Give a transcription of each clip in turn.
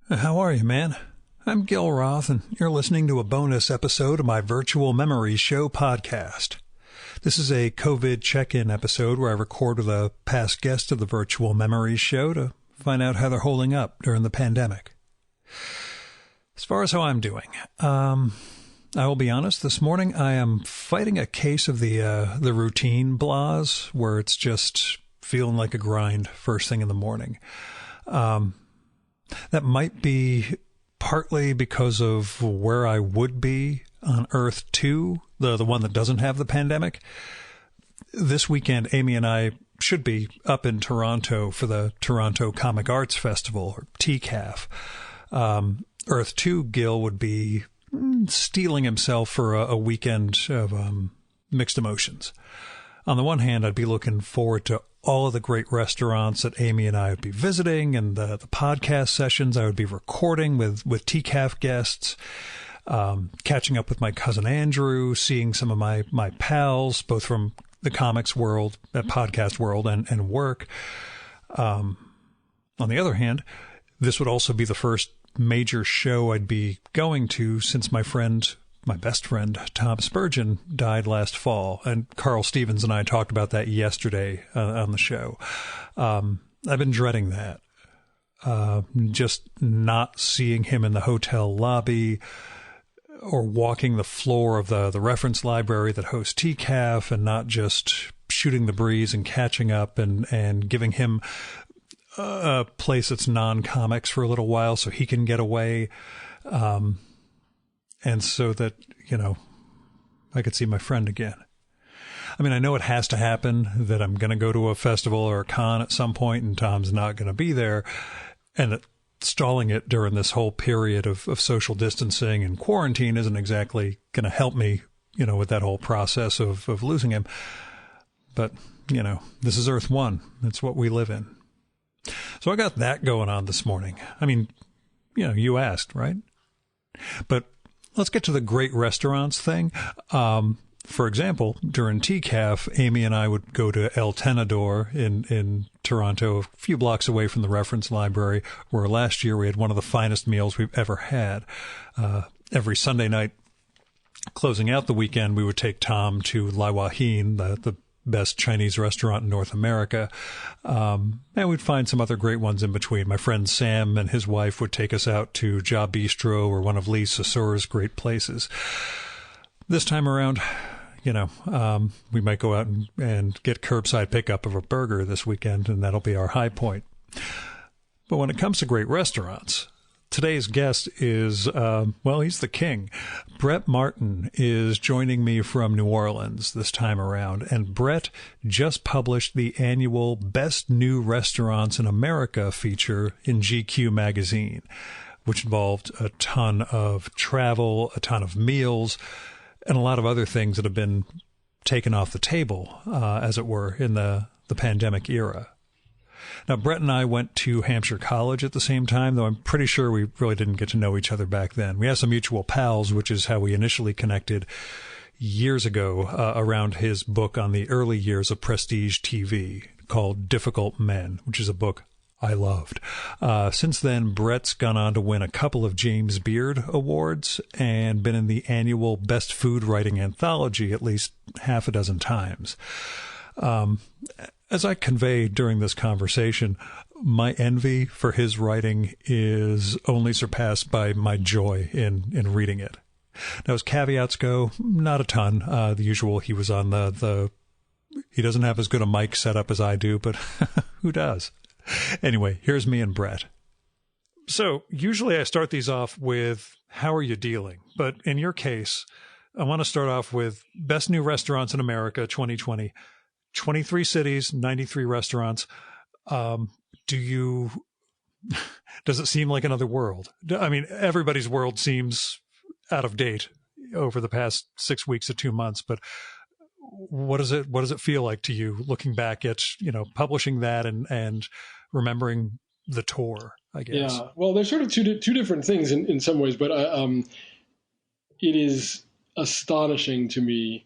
How are you, man? I'm Gil Roth, and you're listening to a bonus episode of my Virtual Memories Show podcast. This is a COVID check-in episode where I record with a past guest of the Virtual Memories Show to find out how they're holding up during the pandemic. As far as how I'm doing, I will be honest, this morning I am fighting a case of the routine blahs, where it's just feeling like a grind first thing in the morning. That might be partly because of where I would be on Earth 2, the one that doesn't have the pandemic. This weekend, Amy and I should be up in Toronto for the Toronto Comic Arts Festival, or TCAF. Earth 2, Gil, would be steeling himself for a weekend of mixed emotions. On the one hand, I'd be looking forward to all of the great restaurants that Amy and I would be visiting, and the podcast sessions I would be recording with TCAF guests, catching up with my cousin Andrew, seeing some of my pals, both from the comics world, podcast world, and work. On the other hand, this would also be the first major show I'd be going to since my best friend, Tom Spurgeon, died last fall. And Carl Stevens and I talked about that yesterday on the show. I've been dreading that. Just not seeing him in the hotel lobby or walking the floor of the reference library that hosts TCAF, and not just shooting the breeze and catching up and giving him a place that's non-comics for a little while so he can get away. And so that, I could see my friend again. I mean, I know it has to happen, that I'm going to go to a festival or a con at some point and Tom's not going to be there. And that stalling it during this whole period of social distancing and quarantine isn't exactly going to help me, with that whole process of losing him. But, this is Earth 1. That's what we live in. So I got that going on this morning. I mean, you asked, right? But let's get to the great restaurants thing. For example, during TCAF, Amy and I would go to El Tenedor in Toronto, a few blocks away from the reference library, where last year we had one of the finest meals we've ever had. Every Sunday night, closing out the weekend, we would take Tom to La Wajin, the best Chinese restaurant in North America. And we'd find some other great ones in between. My friend Sam and his wife would take us out to Ja Bistro, or one of Lee Sasur's great places. This time around, we might go out and get curbside pickup of a burger this weekend, and that'll be our high point. But when it comes to great restaurants, today's guest is, he's the king. Brett Martin is joining me from New Orleans this time around, and Brett just published the annual Best New Restaurants in America feature in GQ magazine, which involved a ton of travel, a ton of meals, and a lot of other things that have been taken off the table, as it were, in the pandemic era. Now, Brett and I went to Hampshire College at the same time, though I'm pretty sure we really didn't get to know each other back then. We have some mutual pals, which is how we initially connected years ago around his book on the early years of prestige TV called Difficult Men, which is a book I loved. Since then, Brett's gone on to win a couple of James Beard Awards and been in the annual Best Food Writing Anthology at least half a dozen times. As I conveyed during this conversation, my envy for his writing is only surpassed by my joy in reading it. Now, as caveats go, not a ton. The usual, he was on he doesn't have as good a mic setup as I do, but who does? Anyway, here's me and Brett. So usually I start these off with, how are you dealing? But in your case, I want to start off with Best New Restaurants in America 2020. 23 cities, 93 restaurants. Does it seem like another world? I mean, everybody's world seems out of date over the past 6 weeks to 2 months, but what does it feel like to you looking back at, publishing that and remembering the tour, I guess? Yeah. Well, there's sort of two different things in some ways, but it is astonishing to me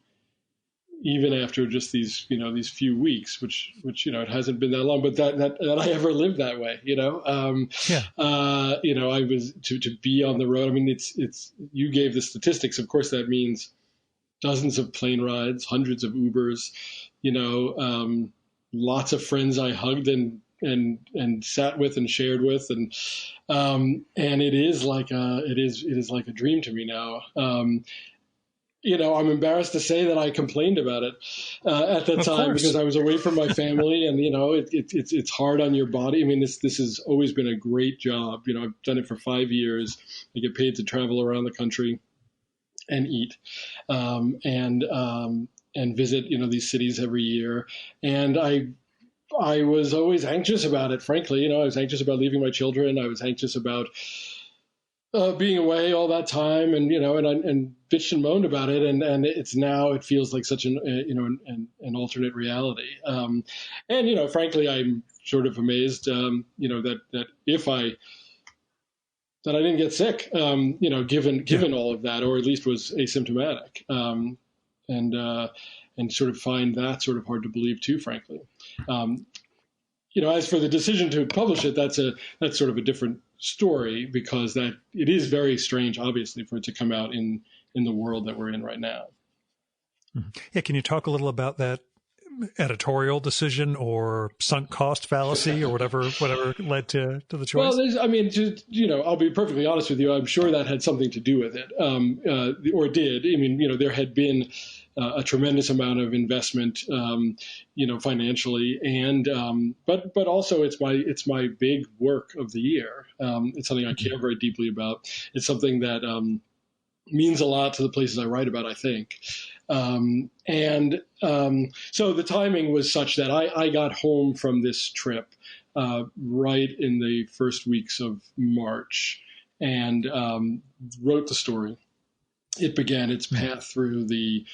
even after just these, these few weeks, which, it hasn't been that long, but that I ever lived that way, I was to be on the road. I mean, it's, you gave the statistics. Of course, that means dozens of plane rides, hundreds of Ubers, lots of friends I hugged and sat with and shared with. And it is like it is like a dream to me now. I'm embarrassed to say that I complained about it at the time because I was away from my family, and it's hard on your body. I mean, this has always been a great job. I've done it for 5 years. I get paid to travel around the country and eat, and visit these cities every year. And I was always anxious about it. Frankly, I was anxious about leaving my children. I was anxious about being away all that time, and and bitched and moaned about it, and it feels like such an alternate reality. Frankly, I'm sort of amazed, that I didn't get sick, given all of that, or at least was asymptomatic, and sort of find that sort of hard to believe too, frankly. As for the decision to publish it, that's sort of a different story, because that it is very strange, obviously, for it to come out in the world that we're in right now. Yeah, can you talk a little about that editorial decision or sunk cost fallacy or whatever led to the choice? Well, I'll be perfectly honest with you. I'm sure that had something to do with it, or did. I mean, there had been a tremendous amount of investment, financially, and but also it's my big work of the year. It's something I care very deeply about. It's something that means a lot to the places I write about, I think. So the timing was such that I got home from this trip right in the first weeks of March, and wrote the story. It began its path through the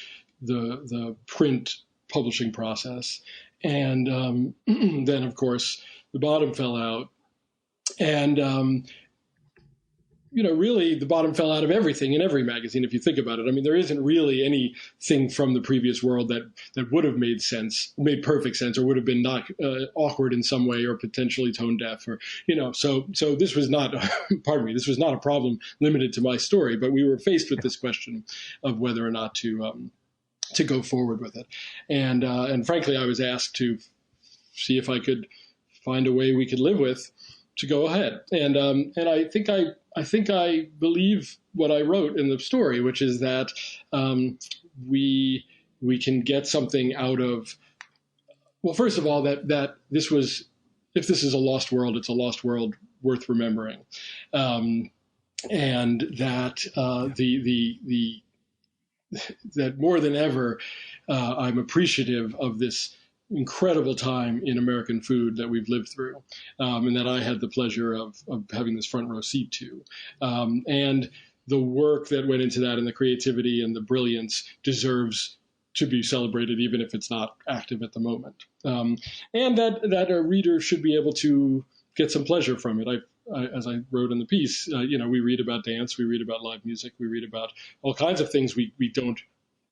print publishing process, and then of course the bottom fell out, and really the bottom fell out of everything in every magazine, if you think about it. I mean, there isn't really anything from the previous world that would have made perfect sense, or would have been not awkward in some way, or potentially tone deaf, or so this was not this was not a problem limited to my story, but we were faced with this question of whether or not to go forward with it. And frankly, I was asked to see if I could find a way we could live with to go ahead. And I think I believe what I wrote in the story, which is that we can get something out of, well, first of all, that this was, if this is a lost world, it's a lost world worth remembering. And that that more than ever, I'm appreciative of this incredible time in American food that we've lived through, and that I had the pleasure of having this front row seat to. And the work that went into that, and the creativity and the brilliance, deserves to be celebrated, even if it's not active at the moment. And that a reader should be able to get some pleasure from it. As I wrote in the piece, we read about dance, we read about live music, we read about all kinds of things we don't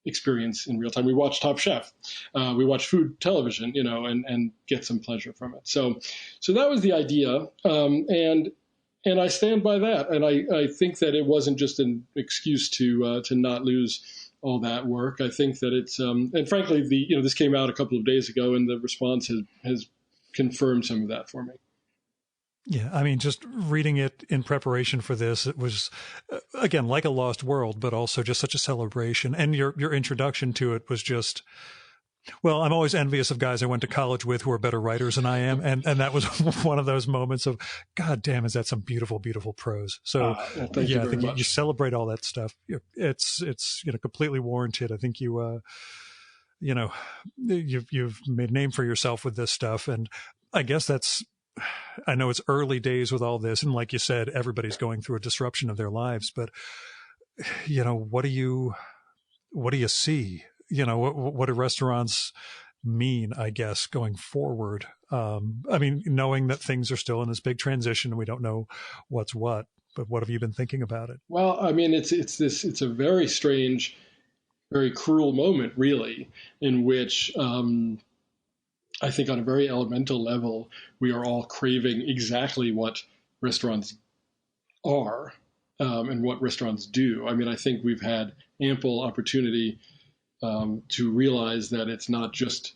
experience in real time. We watch Top Chef, we watch food television, and get some pleasure from it. So that was the idea, and I stand by that. And I think that it wasn't just an excuse to not lose all that work. I think that it's and frankly, this came out a couple of days ago, and the response has confirmed some of that for me. Yeah, I mean, just reading it in preparation for this, it was, again, like a lost world, but also just such a celebration. And your introduction to it was just, well, I'm always envious of guys I went to college with who are better writers than I am. And that was one of those moments of, God damn, is that some beautiful, beautiful prose. So, I think you celebrate all that stuff. It's completely warranted. I think you've made a name for yourself with this stuff. And I guess I know it's early days with all this, and like you said, everybody's going through a disruption of their lives, but what do you see? What do restaurants mean, I guess, going forward? I mean, knowing that things are still in this big transition and we don't know what's what, but what have you been thinking about it? Well, I mean, it's a very strange very cruel moment, really, in which I think on a very elemental level, we are all craving exactly what restaurants are and what restaurants do. I mean, I think we've had ample opportunity to realize that it's not just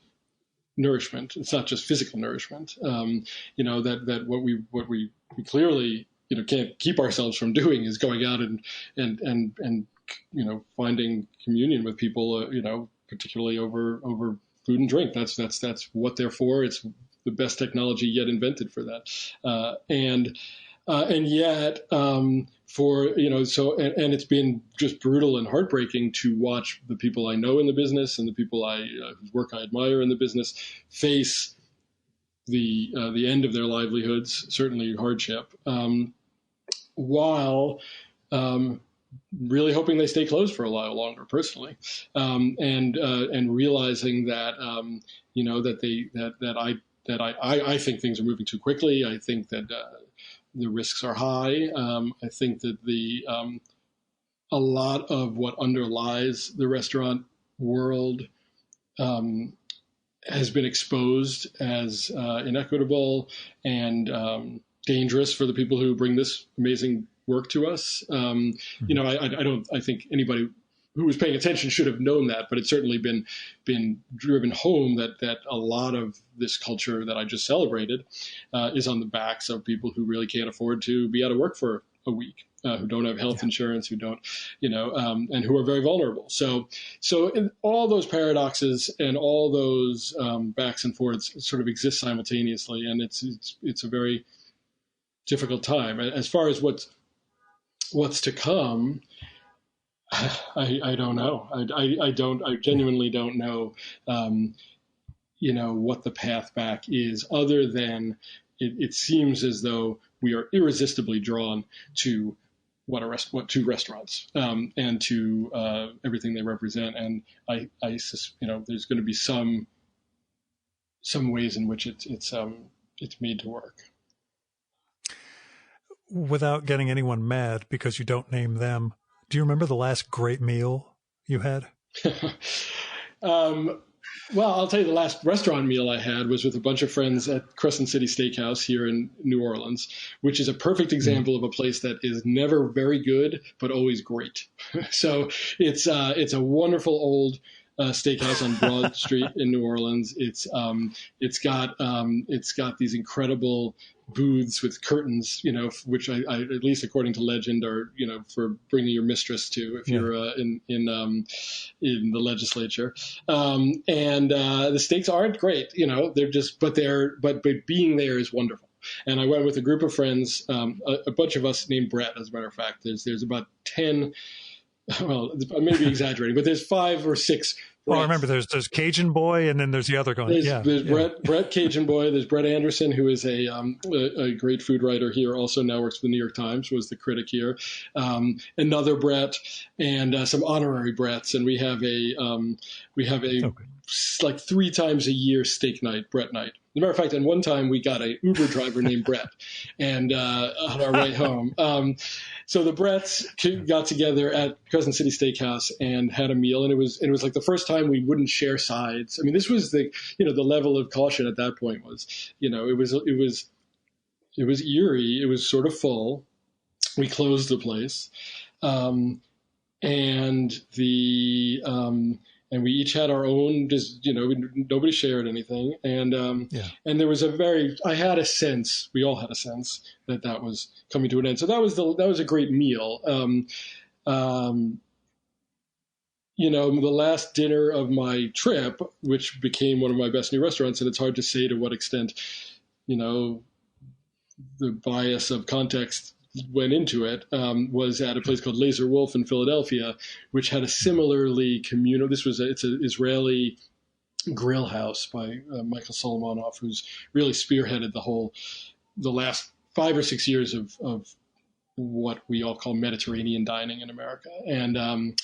nourishment; it's not just physical nourishment. That what we clearly can't keep ourselves from doing is going out and finding communion with people. Particularly over food and drink. That's what they're for. It's the best technology yet invented for that. And yet, it's been just brutal and heartbreaking to watch the people I know in the business and the people whose work I admire in the business face the end of their livelihoods, certainly hardship, while really hoping they stay closed for a while longer, personally, and realizing that I think things are moving too quickly. I think that the risks are high. I think that a lot of what underlies the restaurant world has been exposed as inequitable and dangerous for the people who bring this amazing work to us. I think anybody who was paying attention should have known that, but it's certainly been driven home that a lot of this culture that I just celebrated is on the backs of people who really can't afford to be out of work for a week, who don't have health insurance, who don't, and who are very vulnerable. So in all those paradoxes and all those backs and forths sort of exist simultaneously, and it's a very difficult time. As far as what's to come, I don't know. I genuinely don't know, what the path back is, other than it seems as though we are irresistibly drawn to to restaurants and to everything they represent. And there's going to be some ways in which it's made to work. Without getting anyone mad because you don't name them, do you remember the last great meal you had? Well, I'll tell you, the last restaurant meal I had was with a bunch of friends at Crescent City Steakhouse here in New Orleans, which is a perfect example of a place that is never very good, but always great. So it's a wonderful old steakhouse on Broad Street in New Orleans. It's got these incredible booths with curtains, which I at least according to legend are, for bringing your mistress to if you're in the legislature. And the steaks aren't great, they're just, but being there is wonderful. And I went with a group of friends, a bunch of us named Brett, as a matter of fact. There's about 10. Well, I may be exaggerating, but there's 5 or 6. Well, I remember there's Cajun Boy, and then there's the other guy. There's Brett Cajun Boy. There's Brett Anderson, who is a great food writer here. Also now works for the New York Times. Was the critic here. Another Brett, and some honorary Bretts. And we have like 3 times a year steak night, Brett night. As a matter of fact, and one time we got a Uber driver named Brett, and on our way home. So the Bretts got together at Crescent City Steakhouse and had a meal, and it was like the first time we wouldn't share sides. I mean, this was the level of caution at that point was, it was eerie. It was sort of full. We closed the place, and and we each had our own, just, nobody shared anything. And and there was I had a sense, we all had a sense that was coming to an end. So that was a great meal. The last dinner of my trip, which became one of my best new restaurants, and it's hard to say to what extent, the bias of context went into it, was at a place called Laser Wolf in Philadelphia, which had a similarly communal. It's an Israeli grill house by Michael Solomonoff, who's really spearheaded the last 5 or 6 years of what we all call Mediterranean dining in America. And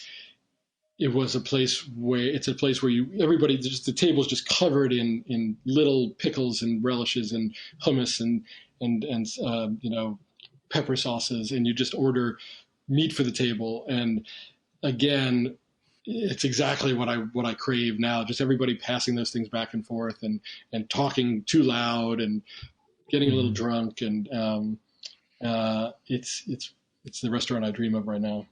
it was a place where everybody, just the table's just covered in little pickles and relishes and hummus and pepper sauces, and you just order meat for the table. And again, it's exactly what I crave now. Just everybody passing those things back and forth and talking too loud and getting a little drunk. And it's the restaurant I dream of right now.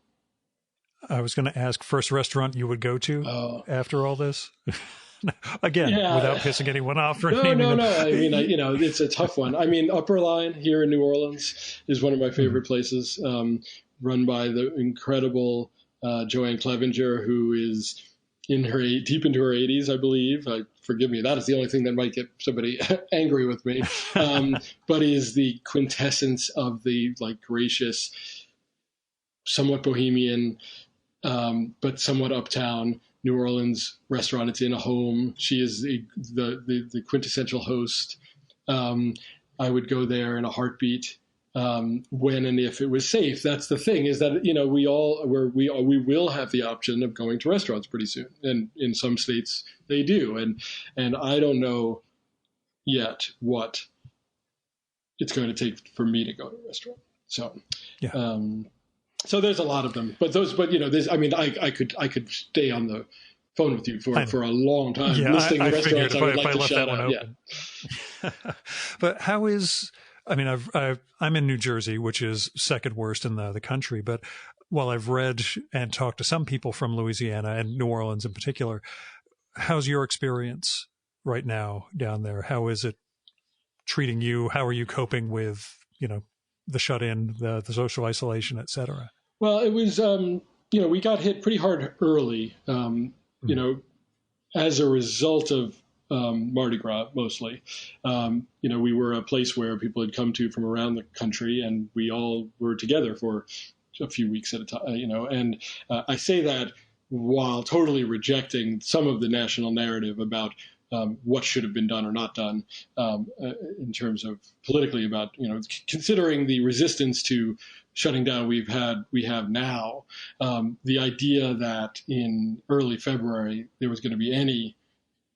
I was going to ask, first restaurant you would go to after all this? Again, without pissing anyone off or anything. No. I mean, it's a tough one. I mean, Upper Line here in New Orleans is one of my favorite places, run by the incredible Joanne Clevenger, who is deep into her 80s, I believe. Forgive me, that is the only thing that might get somebody angry with me. But is the quintessence of the gracious, somewhat bohemian, but somewhat uptown New Orleans restaurant. It's in a home. She is the quintessential host. I would go there in a heartbeat. When and if it was safe. That's the thing, is that we will have the option of going to restaurants pretty soon, and in some states they do, and I don't know yet what it's going to take for me to go to a restaurant. So so there's a lot of them, but I could stay on the phone with you for a long time listing the restaurants I would like to shout out. But how is? I mean, I'm in New Jersey, which is second worst in the country. But while I've read and talked to some people from Louisiana and New Orleans in particular, how's your experience right now down there? How is it treating you? How are you coping with, the shut-in, the social isolation, et cetera? Well, it was, we got hit pretty hard early, as a result of Mardi Gras, mostly. We were a place where people had come to from around the country, and we all were together for a few weeks at a time, and I say that while totally rejecting some of the national narrative about what should have been done or not done in terms of politically about, considering the resistance to shutting down we have now, the idea that in early February there was going to be any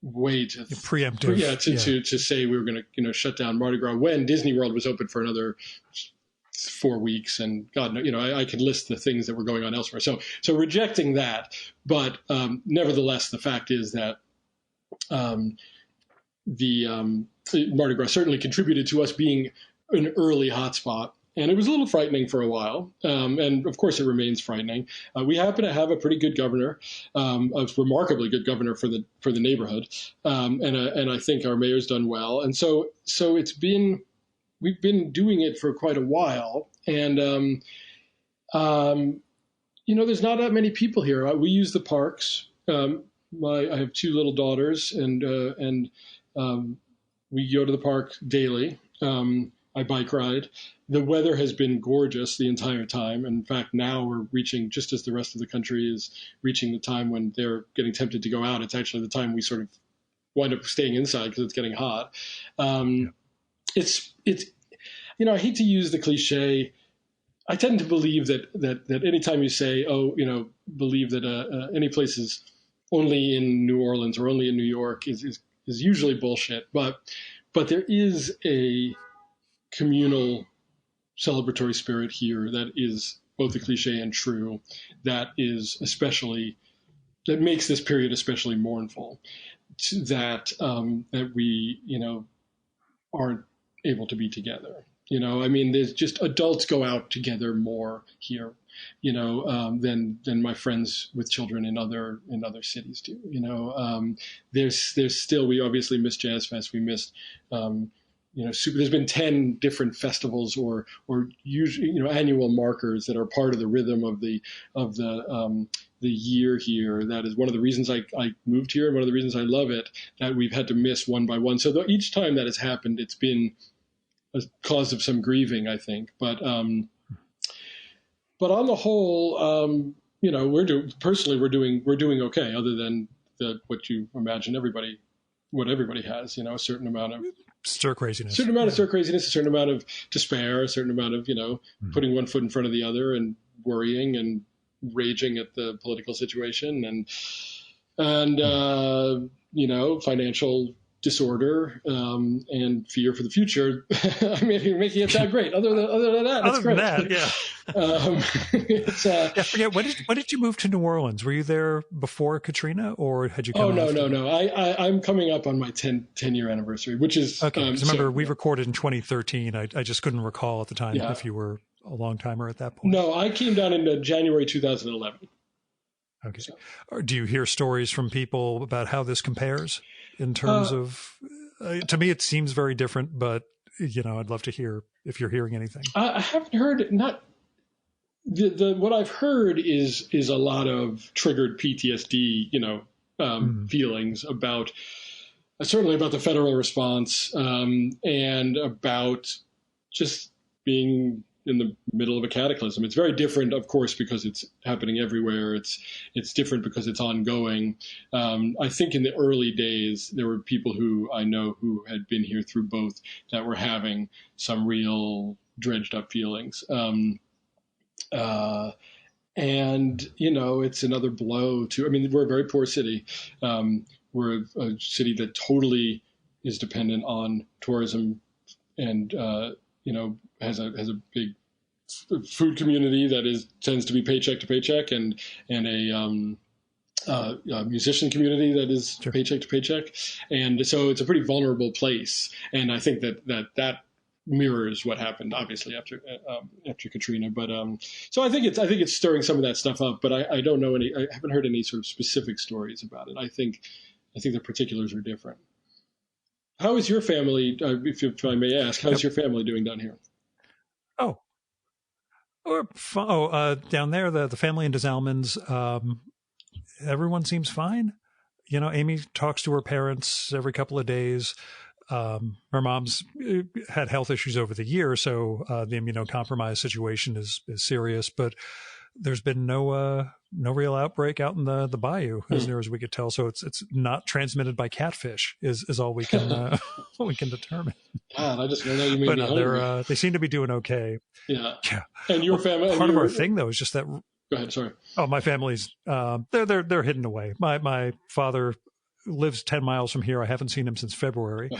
way to preemptive, to say we were going to shut down Mardi Gras when Disney World was open for another 4 weeks, and God knows, I could list the things that were going on elsewhere. So rejecting that, but nevertheless, the fact is that the Mardi Gras certainly contributed to us being an early hotspot. And it was a little frightening for a while, and of course it remains frightening. We happen to have a pretty good governor, a remarkably good governor for the neighborhood, and I think our mayor's done well. And so we've been doing it for quite a while, and there's not that many people here. We use the parks. I have 2 little daughters, and we go to the park daily. I bike ride. The weather has been gorgeous the entire time. In fact, now we're reaching, just as the rest of the country is reaching the time when they're getting tempted to go out, it's actually the time we sort of wind up staying inside because it's getting hot. It's I hate to use the cliche. I tend to believe that anytime you say, believe that any place is only in New Orleans or only in New York is usually bullshit. But there is a communal celebratory spirit here that is both a cliche and true, that makes this period especially mournful, that we aren't able to be together. There's just adults go out together more here, than my friends with children in other cities do. There's still, we obviously missed Jazz Fest. We missed, there's been 10 different festivals or annual markers that are part of the rhythm of the year here. That is one of the reasons I moved here, and one of the reasons I love it, that we've had to miss one by one. So each time that has happened, it's been a cause of some grieving, I think. But on the whole, we're doing okay, other than what you imagine what everybody has, a certain amount of stir craziness, a certain amount of despair, a certain amount of, putting one foot in front of the other and worrying and raging at the political situation and financial disorder, and fear for the future. I mean, you're making it sound great. Other than that, that's great. Other than that, yeah. It's, Yeah, I forget. When did you move to New Orleans? Were you there before Katrina, or had you oh, come no, after? no, no. I'm coming up on my 10-year anniversary, which is, Okay, because remember we recorded in 2013. I just couldn't recall at the time yeah. if you were a long timer at that point. No, I came down in January 2011. Okay. So, Do you hear stories from people about how this compares in terms uh, of? To me, it seems very different, but I'd love to hear if you're hearing anything. I haven't heard, not the what I've heard is a lot of triggered PTSD, feelings about, certainly about the federal response, and about just being in the middle of a cataclysm. It's very different, of course, because it's happening everywhere. It's different because it's ongoing. I think in the early days, there were people who I know who had been here through both that were having some real dredged up feelings. Uh, and it's another blow to. I mean, we're a very poor city. We're a city that totally is dependent on tourism, and has a big food community that tends to be paycheck to paycheck, and a musician community that is Sure. paycheck to paycheck, and so it's a pretty vulnerable place. And I think that mirrors what happened, obviously, after Katrina. But so I think it's stirring some of that stuff up. But I don't know any. I haven't heard any sort of specific stories about it. I think the particulars are different. How is your family, if I may ask, how's your family doing down here? Oh, down there, the family in Des Allemands, everyone seems fine. Amy talks to her parents every couple of days. Her mom's had health issues over the year, so the immunocompromised situation is serious. But there's been no real outbreak out in the bayou, as near as we could tell. So it's not transmitted by catfish, is all we can we can determine. God, I just know you made me hungry. They seem to be doing okay. Yeah. Yeah. And your family. Part of our thing, though, is just that. Go ahead. Sorry. Oh, my family's they're hidden away. My father lives 10 miles from here. I haven't seen him since February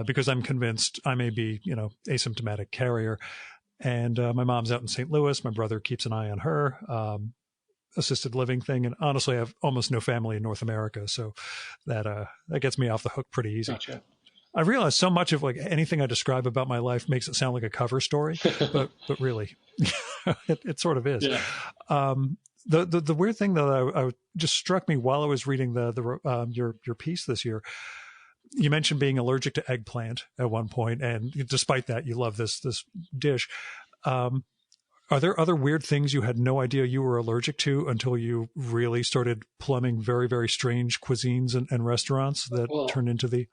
because I'm convinced I may be, asymptomatic carrier. And my mom's out in St. Louis. My brother keeps an eye on her, assisted living thing. And honestly, I have almost no family in North America. So that gets me off the hook pretty easy. Gotcha. I realize so much of like anything I describe about my life makes it sound like a cover story, but really it sort of is. Yeah. The weird thing though, I just struck me while I was reading your piece this year. You mentioned being allergic to eggplant at one point, and despite that, you love this dish. Are there other weird things you had no idea you were allergic to until you really started plumbing very, very strange cuisines and restaurants that turned into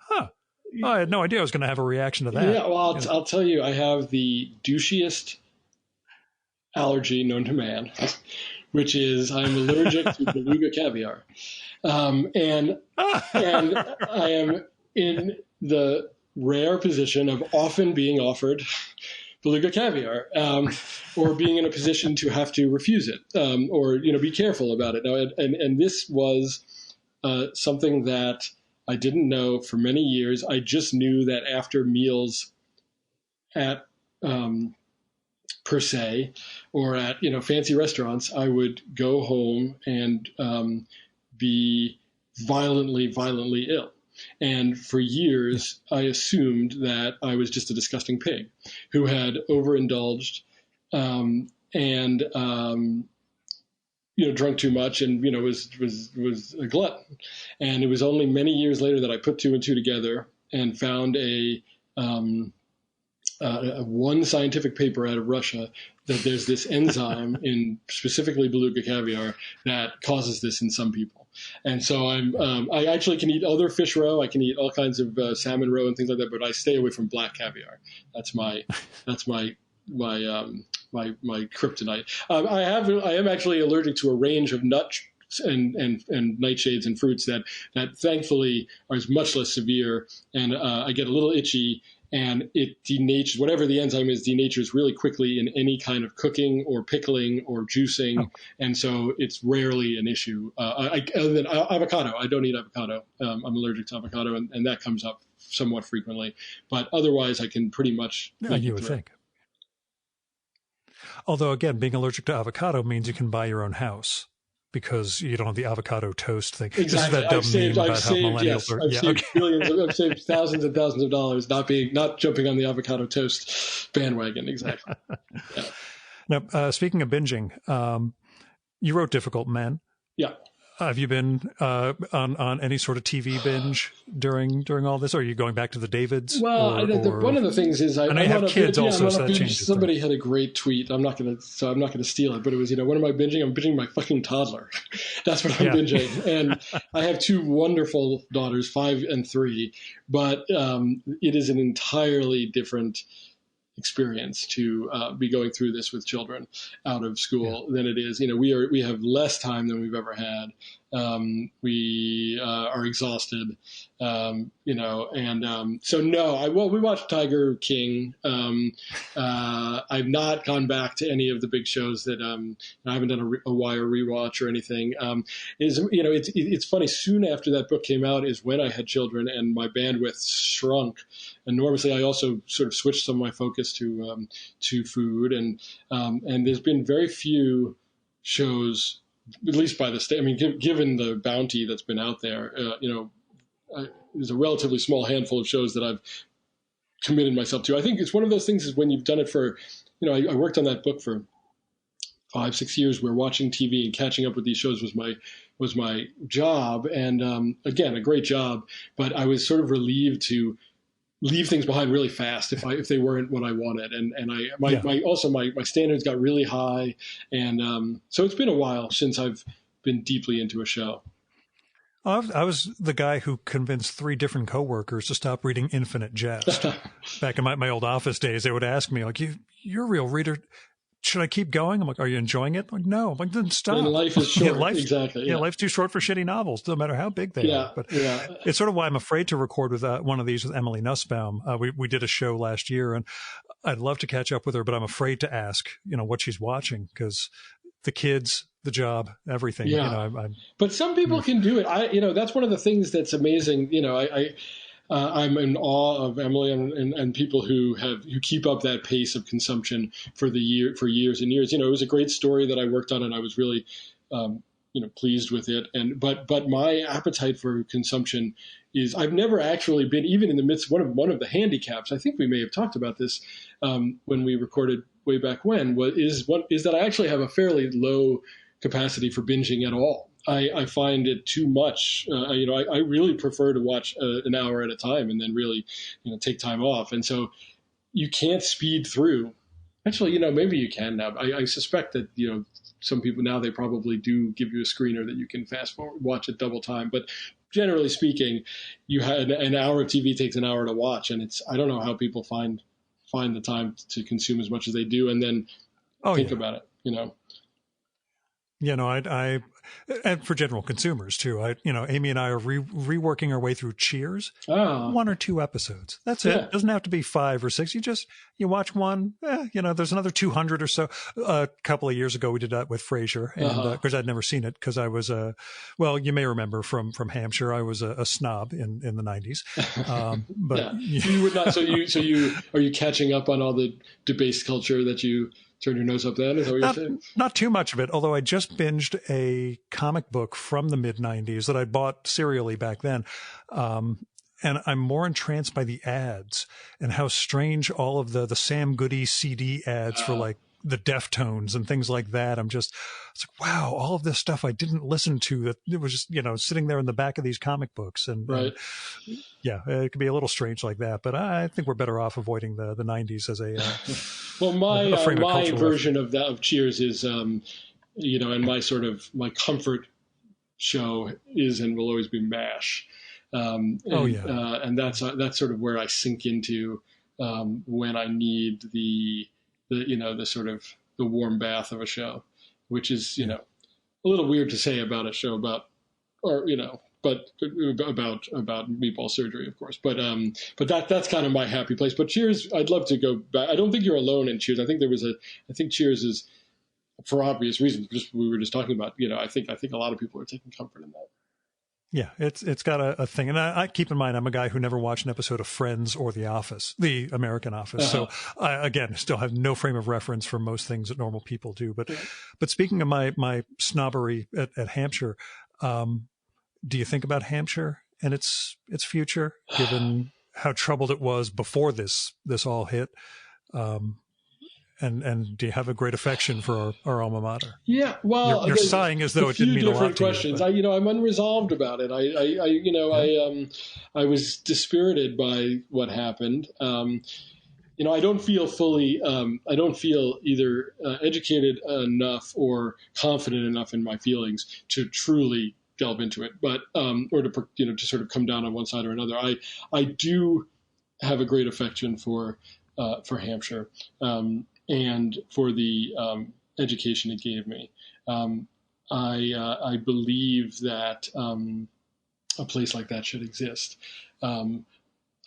I had no idea I was going to have a reaction to that. Yeah, well, I'll tell you, I have the douchiest allergy known to man, which is I'm allergic to beluga caviar. And I am in the rare position of often being offered beluga caviar, or being in a position to have to refuse it, or be careful about it. Now, and this was something that I didn't know for many years. I just knew that after meals at per se, or at fancy restaurants, I would go home and be violently ill. And for years, I assumed that I was just a disgusting pig who had overindulged and drunk too much and was a glutton. And it was only many years later that I put two and two together and found a one scientific paper out of Russia that there's this enzyme in specifically beluga caviar that causes this in some people. And so I actually can eat other fish roe. I can eat all kinds of salmon roe and things like that, but I stay away from black caviar. That's my kryptonite. I am actually allergic to a range of nuts and nightshades and fruits that thankfully are much less severe, and I get a little itchy, and it denatures, whatever the enzyme is, denatures really quickly in any kind of cooking or pickling or juicing, and so it's rarely an issue. Other than avocado, I don't eat avocado. I'm allergic to avocado, and that comes up somewhat frequently, but otherwise I can pretty much. Yeah, you would think. Although, again, being allergic to avocado means you can buy your own house because you don't have the avocado toast thing. Exactly. This is that dumb meme about how millennials are. I've saved billions. I've saved thousands and thousands of dollars not jumping on the avocado toast bandwagon. Exactly. Yeah. Now, speaking of binging, you wrote Difficult Men. Yeah. Have you been on any sort of TV binge during all this, or are you going back to the Davids? Well, one of the things is I have kids also, so that changes. Somebody had a great tweet. I'm not going to steal it, but it was, what am I binging? I'm binging my fucking toddler. That's what I'm binging. And I have two wonderful daughters, 5 and 3, but it is an entirely different experience to be going through this with children out of school than it is. We have less time than we've ever had. We are exhausted, so no, we watched Tiger King. I've not gone back to any of the big shows that, I haven't done a Wire rewatch or anything. It's funny. Soon after that book came out is when I had children and my bandwidth shrunk enormously. I also sort of switched some of my focus to food, and there's been very few shows, at least by the state. I mean, given the bounty that's been out there, there's a relatively small handful of shows that I've committed myself to. I think it's one of those things is when you've done it for, I worked on that book for 5-6 years, where watching TV and catching up with these shows was my job. And again, a great job, but I was sort of relieved to leave things behind really fast if they weren't what I wanted. And my standards got really high. And so it's been a while since I've been deeply into a show. I was the guy who convinced 3 different coworkers to stop reading Infinite Jest. Back in my old office days, they would ask me, like, you're a real reader. Should I keep going? I'm like, are you enjoying it? I'm like, no. I'm like, then stop. And life is short. Exactly. Yeah, life's too short for shitty novels, no matter how big they are. But it's sort of why I'm afraid to record with one of these with Emily Nussbaum. We did a show last year, and I'd love to catch up with her, but I'm afraid to ask, what she's watching, because the kids, the job, everything. Yeah. But some people can do it. That's one of the things that's amazing. I'm in awe of Emily and people who keep up that pace of consumption for years and years. It was a great story that I worked on, and I was really, pleased with it. But my appetite for consumption is, I've never actually been, even in the midst, one of the handicaps, I think we may have talked about this when we recorded way back when, is that I actually have a fairly low capacity for binging at all. I find it too much. I really prefer to watch an hour at a time and then really, take time off. And so you can't speed through. Actually, maybe you can now. I suspect that, some people now, they probably do give you a screener that you can fast forward, watch it double time. But generally speaking, you had an hour of TV takes an hour to watch. And I don't know how people find the time to consume as much as they do and then think about it, I and for general consumers too. Amy and I are reworking our way through Cheers. 1 or 2 episodes. That's it. It doesn't have to be 5 or 6. You watch one. There's another 200 or so. A couple of years ago, we did that with Frasier, and because I'd never seen it, because I was you may remember from Hampshire, I was a snob in the 90s. But you would not. So are you catching up on all the debased culture that you turn your nose up then? Is that what you're saying? Not too much of it, although I just binged a comic book from the mid-90s that I bought serially back then. And I'm more entranced by the ads and how strange all of the Sam Goody CD ads for like the Deftones and things like that. It's like, wow, all of this stuff I didn't listen to, that it was just, sitting there in the back of these comic books. And, it could be a little strange like that, but I think we're better off avoiding the 90s as a, well, my version of Cheers is, and my comfort show is and will always be MASH. And that's sort of where I sink into, when I need the sort of the warm bath of a show, which is, a little weird to say about a show about meatball surgery, of course. But that's kind of my happy place. But Cheers, I'd love to go back. I don't think you're alone in Cheers. I think Cheers is, for obvious reasons, just we were just talking about, I think a lot of people are taking comfort in that. Yeah, it's got a thing. And I keep in mind, I'm a guy who never watched an episode of Friends or The Office, the American Office. So I, again, still have no frame of reference for most things that normal people do. But speaking of my snobbery at Hampshire, do you think about Hampshire and its future, given how troubled it was before this all hit? And do you have a great affection for our alma mater? Yeah, well, you're sighing as though it didn't mean a lot to questions. you. I'm unresolved about it. I was dispirited by what happened. I don't feel fully. I don't feel either educated enough or confident enough in my feelings to truly delve into it, but or to sort of come down on one side or another. I do have a great affection for Hampshire. And for the education it gave me. I believe that a place like that should exist. My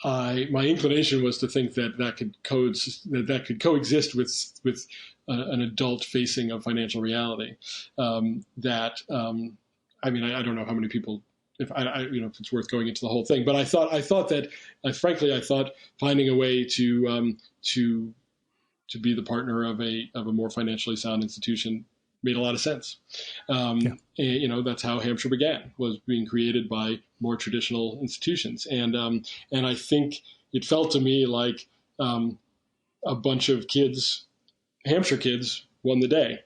inclination was to think that could coexist with an adult facing of financial reality. I don't know how many people. If it's worth going into the whole thing, but I thought that, frankly, I thought finding a way to be the partner of a more financially sound institution made a lot of sense. And, that's how Hampshire began, was being created by more traditional institutions. And I think it felt to me like a bunch of Hampshire kids, won the day.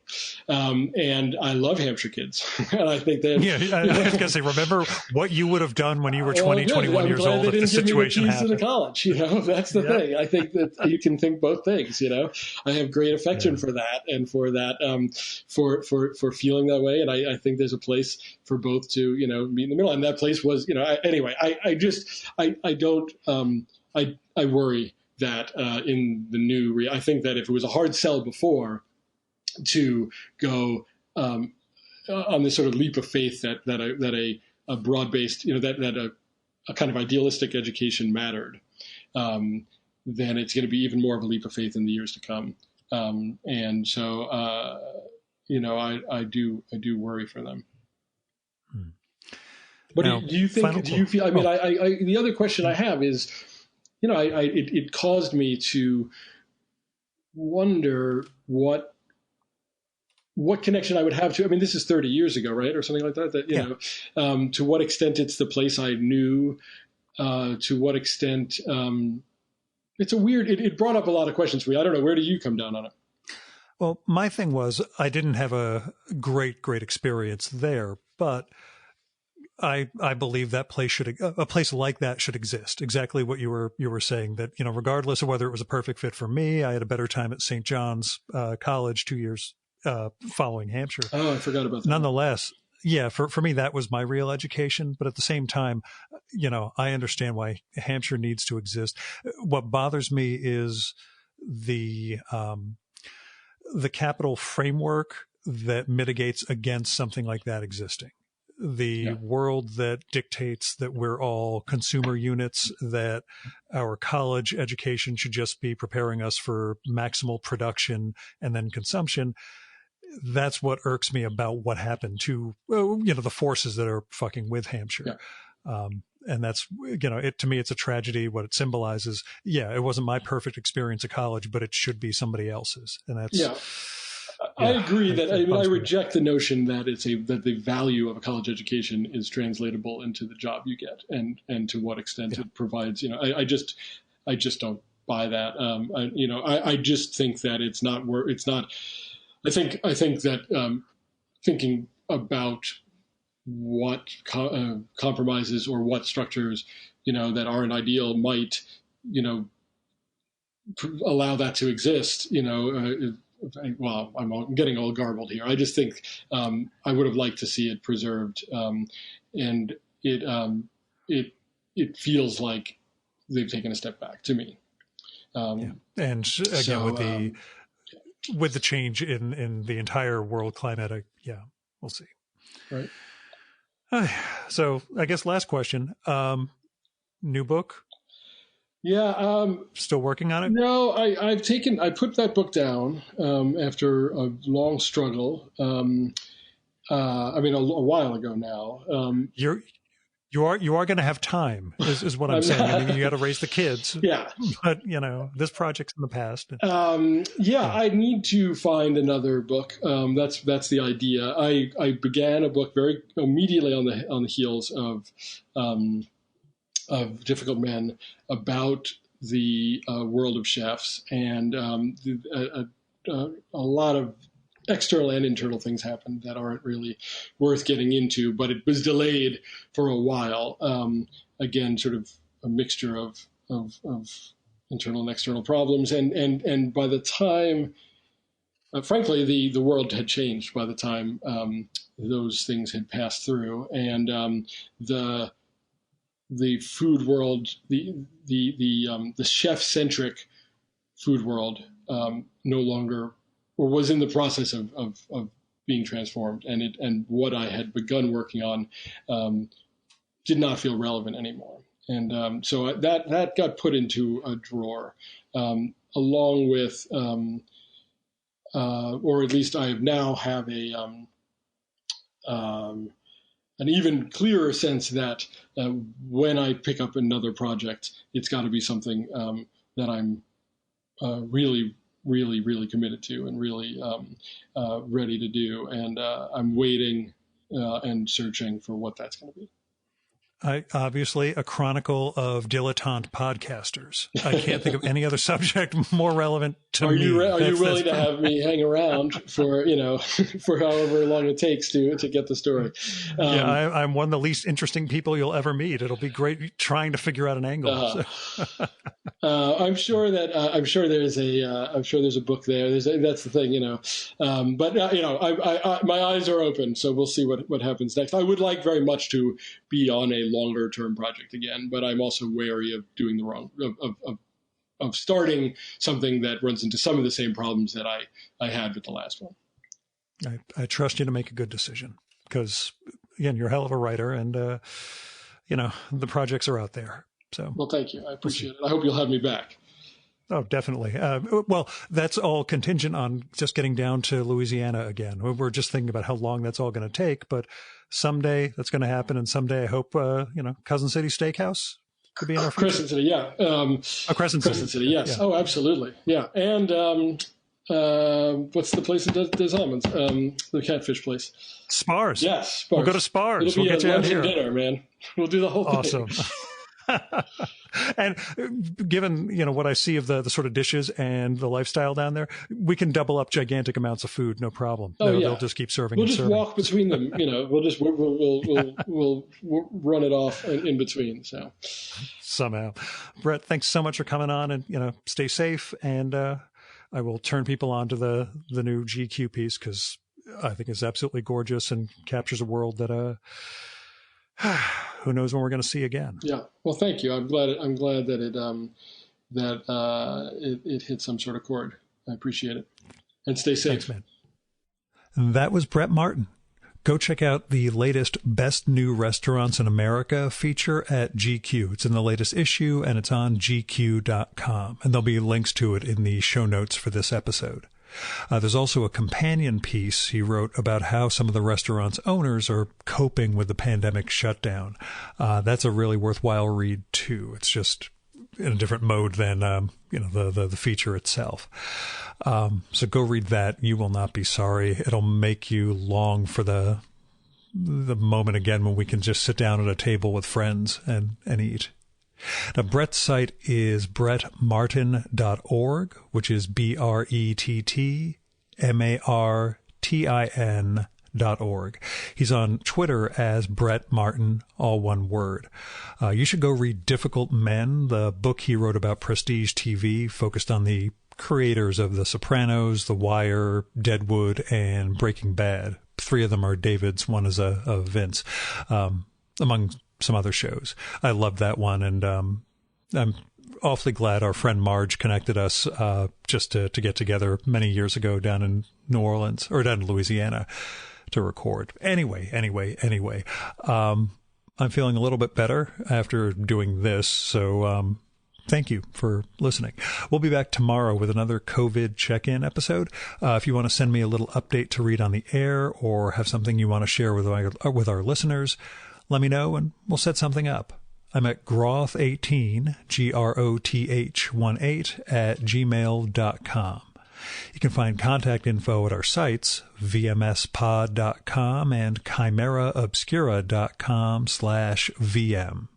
And I love Hampshire kids. And I think that... Yeah, I was going to say, remember what you would have done when you were 21 years old if the situation happened. To the college, that's the thing. I think that you can think both things, I have great affection for that and for that, for feeling that way. And I think there's a place for both to, meet in the middle. And that place was, anyway, I worry that in the new, I think that if it was a hard sell before, to go on this sort of leap of faith that a broad-based, that a kind of idealistic education mattered, then it's going to be even more of a leap of faith in the years to come. And so, I do worry for them. But now, do you think? Do you feel? I mean, the other question I have is, it caused me to wonder what connection I would have to, this is 30 years ago, right? Or something like that, to what extent it's the place I knew, to what extent, it's it brought up a lot of questions for me. I don't know. Where do you come down on it? Well, my thing was, I didn't have a great experience there, but I believe that a place like that should exist. Exactly what you were saying, that, regardless of whether it was a perfect fit for me, I had a better time at St. John's College 2 years following Hampshire. Oh, I forgot about that. Nonetheless, yeah, for me, that was my real education. But at the same time, I understand why Hampshire needs to exist. What bothers me is the capital framework that mitigates against something like that existing. The world that dictates that we're all consumer units, that our college education should just be preparing us for maximal production and then consumption. That's what irks me about what happened to, the forces that are fucking with Hampshire. Yeah. And that's, to me, it's a tragedy. What it symbolizes. Yeah, it wasn't my perfect experience at college, but it should be somebody else's. And that's, I agree that, I reject the notion that that the value of a college education is translatable into the job you get and to what extent it provides, I just don't buy that. I just think that it's not. I think that thinking about what compromises or what structures, that aren't ideal might, allow that to exist, well, I'm getting all garbled here. I just think I would have liked to see it preserved, and it feels like they've taken a step back to me. And again, with the change in the entire world climate, we'll see. Right. So I guess last question. New book? Yeah. Still working on it? No, I put that book down after a long struggle. A while ago now. You are going to have time, is what I'm saying. I mean, you got to raise the kids. Yeah. But, this project's in the past. I need to find another book. That's the idea. I began a book very immediately on the heels of Difficult Men about the world of chefs, and a lot of external and internal things happened that aren't really worth getting into, but it was delayed for a while. Again, sort of a mixture of internal and external problems. And by the time, frankly, the world had changed by the time those things had passed through. And the food world, the chef-centric food world no longer, or was in the process of being transformed, and what I had begun working on did not feel relevant anymore, and so that got put into a drawer, along with, or at least I now have an even clearer sense that when I pick up another project, it's got to be something that I'm really committed to and really ready to do. And I'm waiting and searching for what that's going to be. Obviously, a chronicle of dilettante podcasters. I can't think of any other subject more relevant to me. Are you willing to have me hang around for for however long it takes to get the story? I'm one of the least interesting people you'll ever meet. It'll be great trying to figure out an angle. I'm sure there's a book there. That's the thing, But my eyes are open, so we'll see what happens next. I would like very much to be on a longer term project again, but I'm also wary of doing the wrong of starting something that runs into some of the same problems that I had with the last one. I trust you to make a good decision, because again, you're a hell of a writer, and the projects are out there. So, well, thank you. I appreciate it. I hope you'll have me back. Oh, definitely. Well, that's all contingent on just getting down to Louisiana again. We're just thinking about how long that's all going to take, but someday that's going to happen. And someday I hope, Cousin City Steakhouse could be in our future. Crescent City, yeah. Crescent City, yes. Yeah. Oh, absolutely. Yeah. And what's the place that does almonds? The catfish place. Spars. Yes, Spars. We'll go to Spars. It'll be get you lunch out here. And dinner, man. We'll do the whole thing. Awesome. And given, what I see of the sort of dishes and the lifestyle down there, we can double up gigantic amounts of food. No problem. They'll just keep serving. We'll just walk between them. We'll run it off in between. So somehow, Brett, thanks so much for coming on, and, stay safe. And, I will turn people on to the new GQ piece, because I think it's absolutely gorgeous and captures a world that, who knows when we're going to see again. Yeah. Well, thank you. I'm glad that it hit some sort of chord. I appreciate it. And stay safe. Thanks, man. That was Brett Martin. Go check out the latest Best New Restaurants in America feature at GQ. It's in the latest issue, and it's on GQ.com. And there'll be links to it in the show notes for this episode. There's also a companion piece he wrote about how some of the restaurant's owners are coping with the pandemic shutdown. That's a really worthwhile read, too. It's just in a different mode than, the feature itself. So go read that. You will not be sorry. It'll make you long for the moment again when we can just sit down at a table with friends and eat. Now, Brett's site is brettmartin.org, which is BRETTMARTIN.org. He's on Twitter as Brett Martin, all one word. You should go read Difficult Men, the book he wrote about prestige TV, focused on the creators of The Sopranos, The Wire, Deadwood, and Breaking Bad. 3 of them are David's, one is a Vince, among some other shows. I love that one, and I'm awfully glad our friend Marge connected us just to get together many years ago down in New Orleans, or down in Louisiana, to record. Anyway, I'm feeling a little bit better after doing this, so thank you for listening. We'll be back tomorrow with another COVID check-in episode. If you want to send me a little update to read on the air, or have something you want to share with our listeners, let me know and we'll set something up. I'm at groth18, GROTH18 at gmail.com. You can find contact info at our sites, vmspod.com and chimeraobscura.com/VM.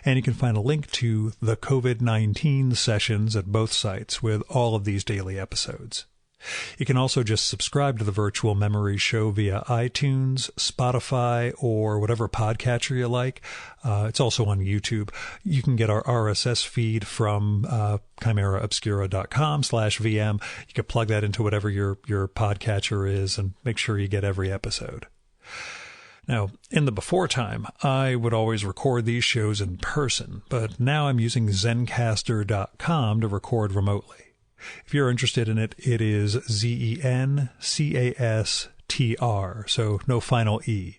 And you can find a link to the COVID-19 sessions at both sites with all of these daily episodes. You can also just subscribe to the Virtual Memories Show via iTunes, Spotify, or whatever podcatcher you like. It's also on YouTube. You can get our RSS feed from chimeraobscura.com/VM. You can plug that into whatever your podcatcher is and make sure you get every episode. Now, in the before time, I would always record these shows in person, but now I'm using Zencastr.com to record remotely. If you're interested in it, it is ZENCASTR, so no final E.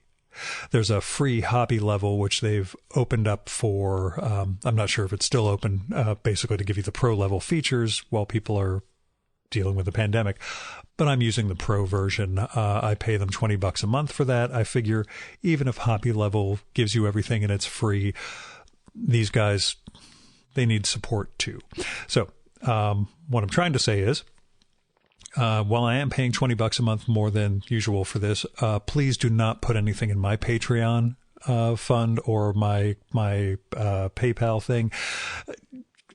There's a free hobby level, which they've opened up for, I'm not sure if it's still open, basically to give you the pro level features while people are dealing with the pandemic. But I'm using the pro version. I pay them $20 a month for that. I figure even if hobby level gives you everything and it's free, these guys, they need support too. So, what I'm trying to say is, while I am paying $20 a month more than usual for this, please do not put anything in my Patreon fund or my PayPal thing.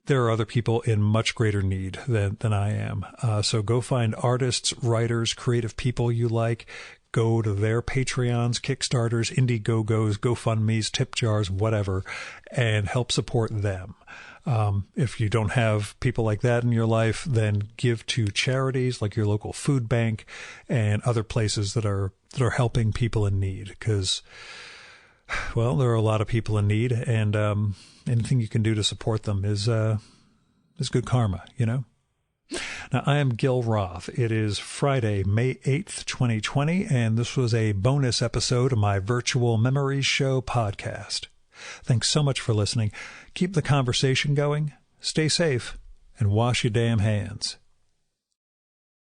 There are other people in much greater need than I am. So go find artists, writers, creative people you like. Go to their Patreons, Kickstarters, Indiegogos, GoFundMes, tip jars, whatever, and help support them. If you don't have people like that in your life, then give to charities like your local food bank and other places that are helping people in need. Because, well, there are a lot of people in need, and anything you can do to support them is good karma, you know. Now, I am Gil Roth. It is Friday, May 8th, 2020, and this was a bonus episode of my Virtual Memories Show podcast. Thanks so much for listening. Keep the conversation going, stay safe, and wash your damn hands.